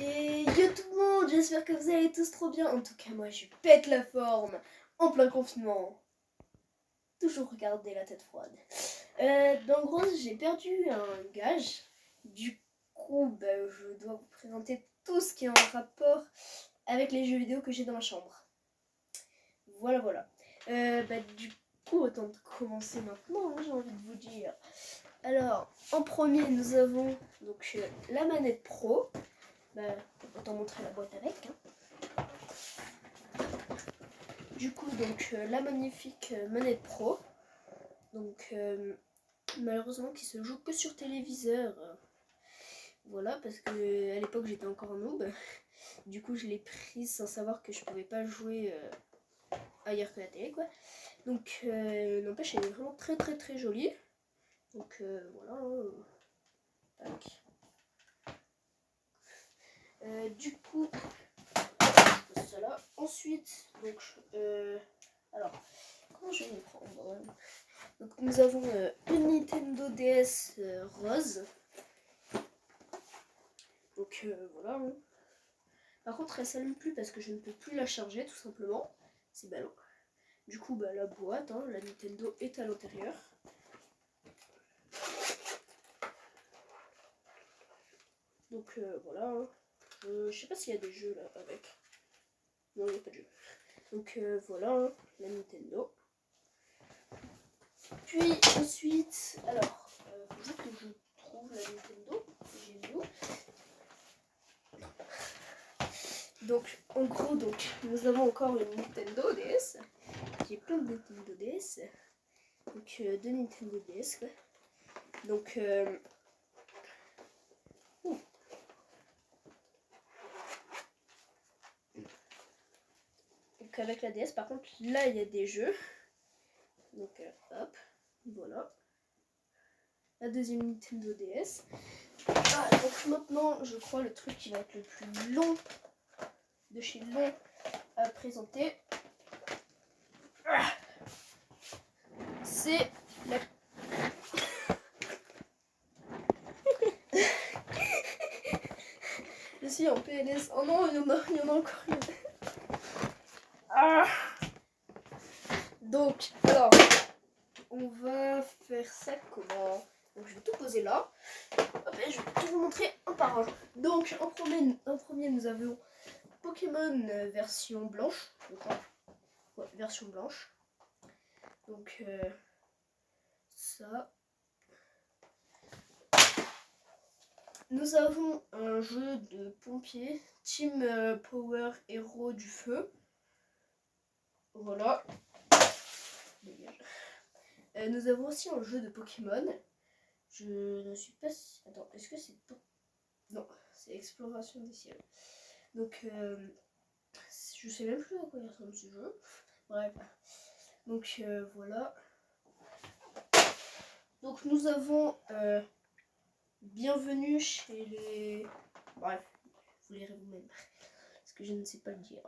Et yo tout le monde, j'espère que vous allez tous trop bien. En tout cas moi je pète la forme en plein confinement. Toujours regarder la tête froide. En gros j'ai perdu un gage. Du coup je dois vous présenter tout ce qui est en rapport avec les jeux vidéo que j'ai dans ma chambre. Voilà. Du coup autant de commencer maintenant, hein, j'ai envie de vous dire. Alors en premier nous avons donc la manette pro. Autant montrer la boîte avec. Hein. Du coup, donc la magnifique manette pro. Donc, malheureusement, qui se joue que sur téléviseur. Voilà, parce que à l'époque j'étais encore noob. Du coup, je l'ai prise sans savoir que je pouvais pas jouer ailleurs que la télé, quoi. Donc, n'empêche, elle est vraiment très jolie. Donc, voilà. Tac. Du coup, cela. Ensuite, donc, alors, comment je vais les prendre? Donc, nous avons une Nintendo DS rose. Donc, voilà. Hein. Par contre, elle s'allume plus parce que je ne peux plus la charger, tout simplement. C'est ballot. Du coup, la boîte, hein, la Nintendo est à l'intérieur. Donc, voilà. Hein. Je sais pas s'il y a des jeux là avec. Non, il n'y a pas de jeu. Donc voilà, hein, la Nintendo. Puis ensuite, alors, faut juste que je trouve la Nintendo. J'ai vu. Donc en gros, nous avons encore une Nintendo DS. J'ai plein de Nintendo DS. Donc deux Nintendo DS quoi. Donc donc avec la DS, par contre, là il y a des jeux. Donc hop, voilà. La deuxième Nintendo DS. Donc maintenant, je crois le truc qui va être le plus long de chez long à présenter. C'est la... Je suis en PLS. Oh non, il y en a encore une. Donc, alors, on va faire ça comment? Donc je vais tout poser là. Hop, et je vais tout vous montrer un par un. Donc en premier nous avons Pokémon version blanche, je crois. Ouais, version blanche. Donc ça. Nous avons un jeu de pompiers, Team Power Héros du Feu. Voilà. Nous avons aussi un jeu de Pokémon. Je ne suis pas... Attends, est-ce que c'est... Non, c'est Exploration des ciels. Donc, je sais même plus à quoi il ressemble ce jeu. Bref. Donc, voilà. Donc, nous avons Bienvenue chez les... Bref, vous lirez vous-même. Parce que je ne sais pas le dire.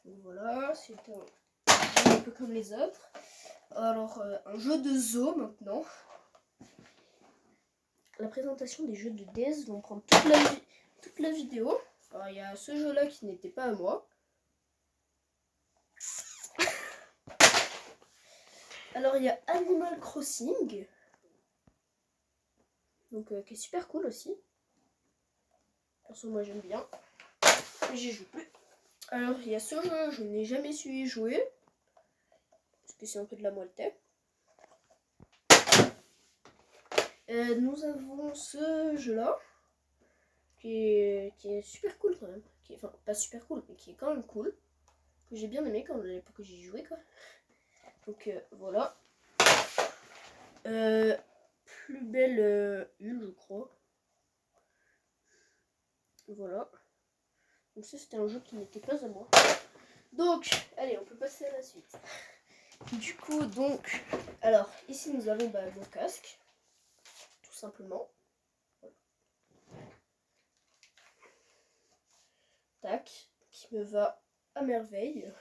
Donc, voilà, c'est un peu comme les autres. Alors, un jeu de zoo maintenant. La présentation des jeux de DS vont prendre toute la vidéo. Alors, il y a ce jeu-là qui n'était pas à moi. Alors, il y a Animal Crossing. Donc, qui est super cool aussi. Perso, moi, j'aime bien. Et j'y joue plus. Alors, il y a ce jeu, je n'ai jamais su y jouer. Parce que c'est un peu de la moitié. Nous avons ce jeu-là. Qui est super cool quand même. Enfin, pas super cool, mais qui est quand même cool. Que j'ai bien aimé quand à l'époque j'y jouais quoi. Donc voilà. Plus belle Hule, je crois. Voilà. Donc ça c'était un jeu qui n'était pas à moi. Donc, allez, on peut passer à la suite. Du coup, donc, alors, ici nous avons mon casque. Tout simplement. Voilà. Tac, qui me va à merveille.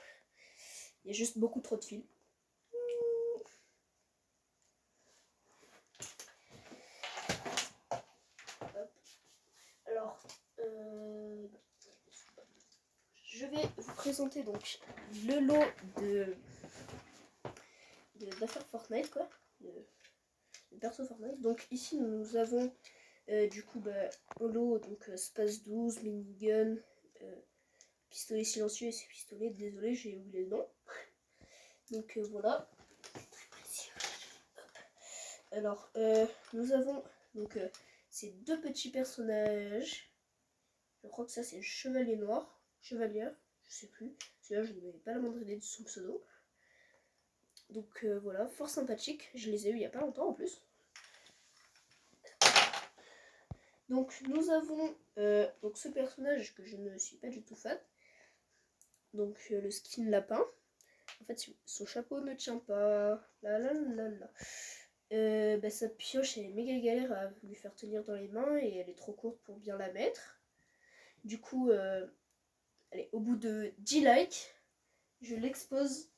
Il y a juste beaucoup trop de fils. Hop. Alors, je vais vous présenter donc le lot d'affaires Fortnite, quoi. De perso Fortnite. Donc ici nous avons du coup un lot, donc Space 12, minigun, pistolet silencieux et ces pistolets, désolé j'ai oublié le nom. Donc voilà. Très précieux. Alors nous avons donc ces deux petits personnages. Je crois que ça c'est le chevalier noir, chevalière, je sais plus. Celui-là je n'avais pas la moindre idée de son pseudo. Donc voilà, fort sympathique. Je les ai eu il y a pas longtemps en plus. Donc nous avons donc ce personnage que je ne suis pas du tout fan. Donc le skin lapin. En fait son chapeau ne tient pas. Sa pioche elle est méga galère à lui faire tenir dans les mains et elle est trop courte pour bien la mettre. Du coup allez, au bout de 10 likes, je l'expose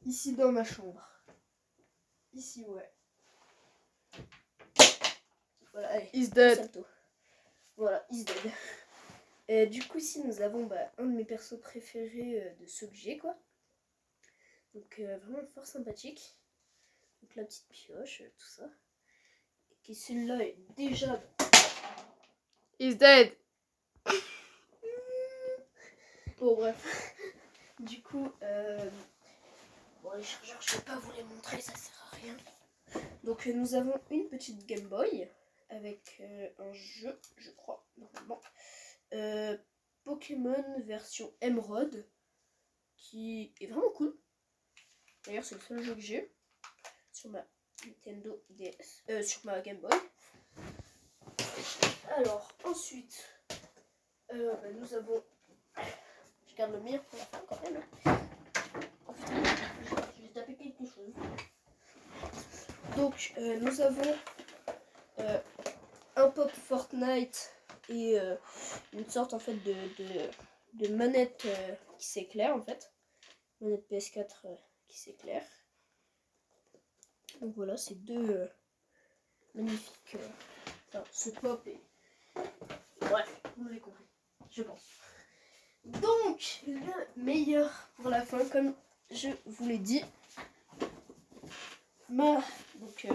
ici dans ma chambre. Ici ouais. Voilà, allez. He's dead. Salto. Voilà, he's dead. Du coup, ici, nous avons un de mes persos préférés de ceux que j'ai, quoi. Donc, vraiment fort sympathique. Donc, la petite pioche, tout ça. Et qui celui-là est déjà... He's dead. Bon, bref. Du coup, bon, les chargeurs, je vais pas vous les montrer, ça sert à rien. Donc, nous avons une petite Game Boy avec un jeu, je crois, normalement. Pokémon version Emerald, qui est vraiment cool. D'ailleurs, c'est le seul jeu que j'ai sur ma Nintendo DS, sur ma Game Boy. Alors, ensuite, nous avons... Je garde le meilleur pour la fin quand même. Oh, putain, je vais taper quelque chose. Donc, nous avons un pop Fortnite et une sorte en fait de manette qui s'éclaire en fait. Manette PS4 qui s'éclaire. Donc voilà, c'est deux magnifiques. Enfin, ce pop et. Bref, vous m'avez compris, je pense. Donc, le meilleur pour la fin, comme je vous l'ai dit. Donc,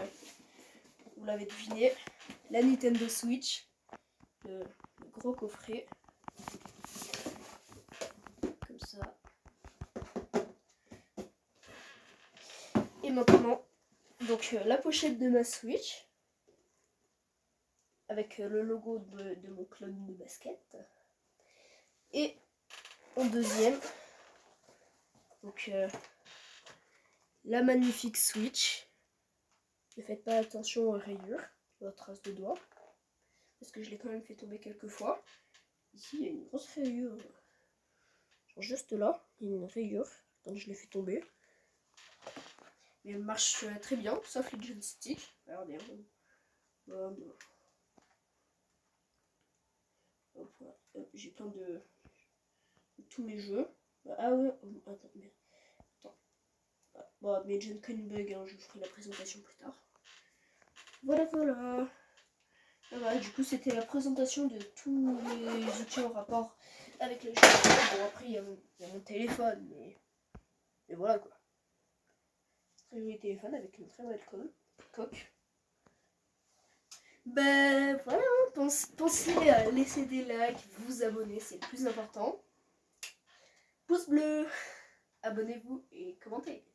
vous l'avez deviné, la Nintendo Switch. Le gros coffret. Comme ça. Et maintenant, donc la pochette de ma Switch. Avec le logo de mon club de basket. Et en deuxième, donc la magnifique Switch. Ne faites pas attention aux rayures, aux traces de doigts. Parce que je l'ai quand même fait tomber quelques fois. Ici, il y a une grosse rayure. Genre juste là, il y a une rayure. Donc je l'ai fait tomber. Mais elle marche très bien, sauf les joysticks. Regardez. J'ai plein de tous mes jeux. Ah ouais, attends, mais attends. Bon, mais John Bug, hein, je vous ferai la présentation plus tard. Voilà. Voilà, du coup, c'était la présentation de tous les outils en rapport avec le jeu. Bon, après, il y a mon téléphone, mais voilà quoi. Très joli téléphone avec une très belle coque. Ben voilà, pensez à laisser des likes, vous abonner, c'est le plus important. Pouce bleu, abonnez-vous et commentez.